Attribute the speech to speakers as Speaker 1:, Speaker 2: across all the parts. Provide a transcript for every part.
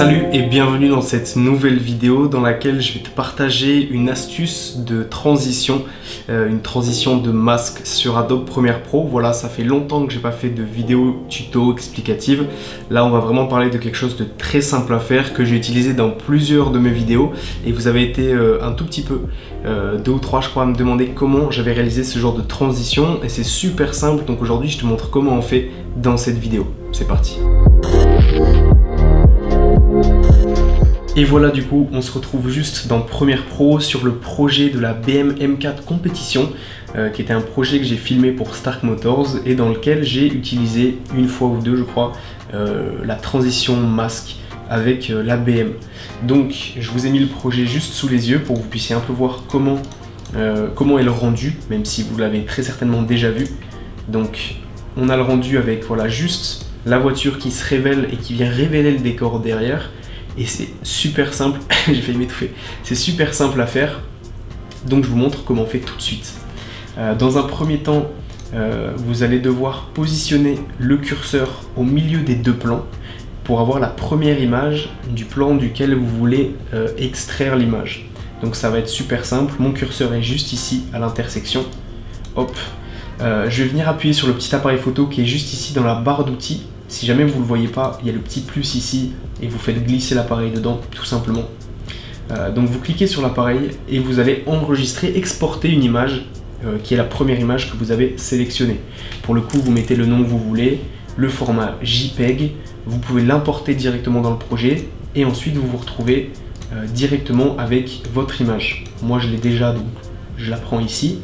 Speaker 1: Salut et bienvenue dans cette nouvelle vidéo dans laquelle je vais te partager une astuce de transition, une transition de masque sur Adobe Premiere Pro. Voilà, ça fait longtemps que j'ai pas fait de vidéo tuto explicative. Là, on va vraiment parler de quelque chose de très simple à faire que j'ai utilisé dans plusieurs de mes vidéos et vous avez été un tout petit peu, 2 ou 3 je crois, à me demander comment j'avais réalisé ce genre de transition et c'est super simple. Donc aujourd'hui, je te montre comment on fait dans cette vidéo. C'est parti. Et voilà, du coup, on se retrouve juste dans Premiere Pro sur le projet de la BM M4 Compétition, qui était un projet que j'ai filmé pour Stark Motors et dans lequel j'ai utilisé une fois ou deux, je crois, la transition masque avec la BM. Donc, je vous ai mis le projet juste sous les yeux pour que vous puissiez un peu voir comment est le rendu, même si vous l'avez très certainement déjà vu. Donc, on a le rendu avec, voilà, juste la voiture qui se révèle et qui vient révéler le décor derrière. Et c'est super simple, j'ai failli m'étouffer, c'est super simple à faire, donc je vous montre comment on fait tout de suite. Dans un premier temps, vous allez devoir positionner le curseur au milieu des deux plans pour avoir la première image du plan duquel vous voulez extraire l'image. Donc ça va être super simple, mon curseur est juste ici à l'intersection, hop. Je vais venir appuyer sur le petit appareil photo qui est juste ici dans la barre d'outils. Si jamais vous ne le voyez pas, il y a le petit plus ici et vous faites glisser l'appareil dedans tout simplement. Donc vous cliquez sur l'appareil et vous allez enregistrer, exporter une image qui est la première image que vous avez sélectionnée. Pour le coup, vous mettez le nom que vous voulez, le format JPEG, vous pouvez l'importer directement dans le projet et ensuite vous vous retrouvez directement avec votre image. Moi je l'ai déjà, donc je la prends ici.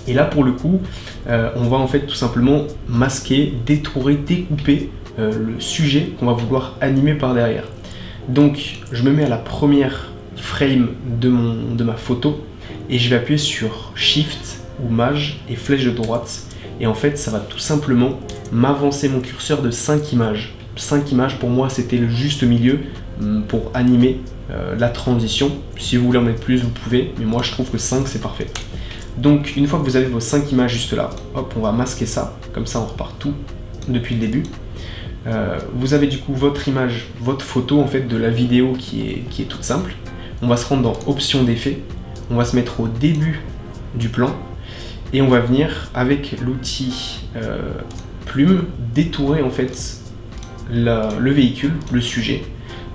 Speaker 1: Et là pour le coup, on va en fait tout simplement masquer, détourer, découper le sujet qu'on va vouloir animer par derrière. Donc je me mets à la première frame de ma photo et je vais appuyer sur Shift ou Maj et flèche de droite. Et en fait ça va tout simplement m'avancer mon curseur de 5 images. 5 images pour moi c'était le juste milieu pour animer la transition. Si vous voulez en mettre plus vous pouvez, mais moi je trouve que 5 c'est parfait. Donc une fois que vous avez vos 5 images juste là, hop, on va masquer ça, comme ça on repart tout depuis le début. Vous avez du coup votre image, votre photo en fait de la vidéo qui est toute simple. On va se rendre dans options d'effet, on va se mettre au début du plan et on va venir avec l'outil plume détourer en fait le véhicule, le sujet.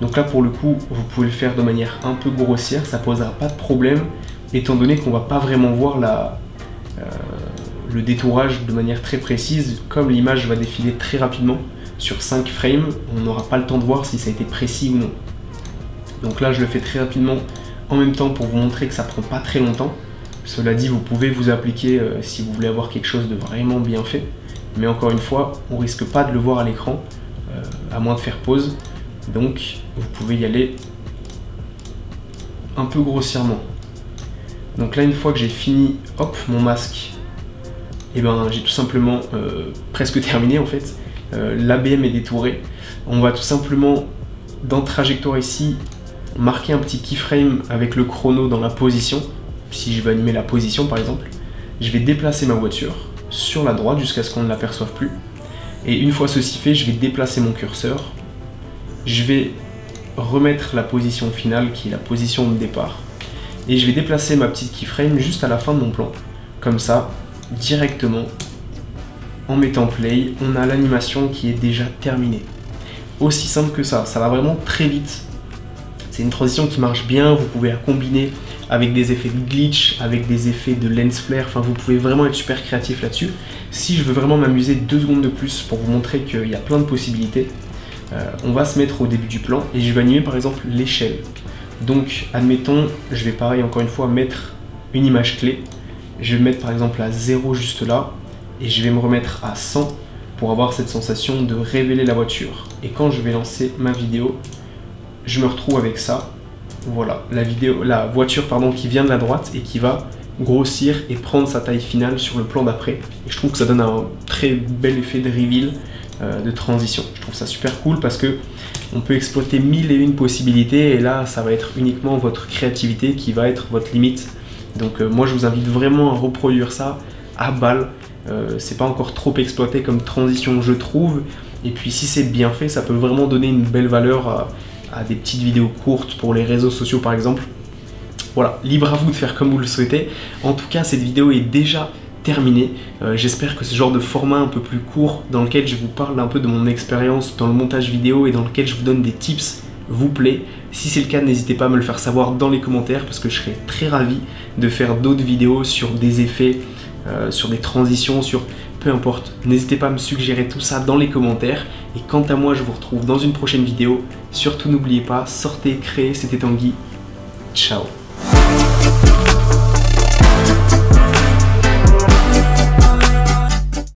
Speaker 1: Donc là pour le coup vous pouvez le faire de manière un peu grossière, ça posera pas de problème. Étant donné qu'on va pas vraiment voir le détourage de manière très précise, comme l'image va défiler très rapidement sur 5 frames, on n'aura pas le temps de voir si ça a été précis ou non. Donc là je le fais très rapidement en même temps pour vous montrer que ça prend pas très longtemps. Cela dit, vous pouvez vous appliquer si vous voulez avoir quelque chose de vraiment bien fait, mais encore une fois on risque pas de le voir à l'écran à moins de faire pause, donc vous pouvez y aller un peu grossièrement. Donc là une fois que j'ai fini, hop, mon masque, et ben j'ai tout simplement presque terminé en fait. L'ABM est détouré. On va tout simplement dans trajectoire ici marquer un petit keyframe avec le chrono dans la position. Si je veux animer la position par exemple, je vais déplacer ma voiture sur la droite jusqu'à ce qu'on ne l'aperçoive plus. Et une fois ceci fait, je vais déplacer mon curseur. Je vais remettre la position finale qui est la position de départ. Et je vais déplacer ma petite keyframe juste à la fin de mon plan. Comme ça, directement, en mettant play, on a l'animation qui est déjà terminée. Aussi simple que ça va vraiment très vite. C'est une transition qui marche bien, vous pouvez la combiner avec des effets de glitch, avec des effets de lens flare, enfin vous pouvez vraiment être super créatif là-dessus. Si je veux vraiment m'amuser 2 secondes de plus pour vous montrer qu'il y a plein de possibilités, on va se mettre au début du plan et je vais animer par exemple l'échelle. Donc admettons, je vais pareil encore une fois mettre une image clé. Je vais mettre par exemple à 0 juste là et je vais me remettre à 100 pour avoir cette sensation de révéler la voiture. Et quand je vais lancer ma vidéo, je me retrouve avec ça. Voilà, la voiture pardon, qui vient de la droite et qui va grossir et prendre sa taille finale sur le plan d'après. Et je trouve que ça donne un très bel effet de reveal, de transition. Je trouve ça super cool parce que on peut exploiter 1001 possibilités et là ça va être uniquement votre créativité qui va être votre limite. Donc moi je vous invite vraiment à reproduire ça à balle. C'est pas encore trop exploité comme transition je trouve, et puis si c'est bien fait ça peut vraiment donner une belle valeur à des petites vidéos courtes pour les réseaux sociaux par exemple. Voilà, libre à vous de faire comme vous le souhaitez. En tout cas, cette vidéo est déjà terminée. J'espère que ce genre de format un peu plus court, dans lequel je vous parle un peu de mon expérience dans le montage vidéo et dans lequel je vous donne des tips, vous plaît. Si c'est le cas, n'hésitez pas à me le faire savoir dans les commentaires parce que je serais très ravi de faire d'autres vidéos sur des effets, sur des transitions, sur peu importe. N'hésitez pas à me suggérer tout ça dans les commentaires. Et quant à moi, je vous retrouve dans une prochaine vidéo. Surtout n'oubliez pas, sortez, créez, c'était Tanguy. Ciao.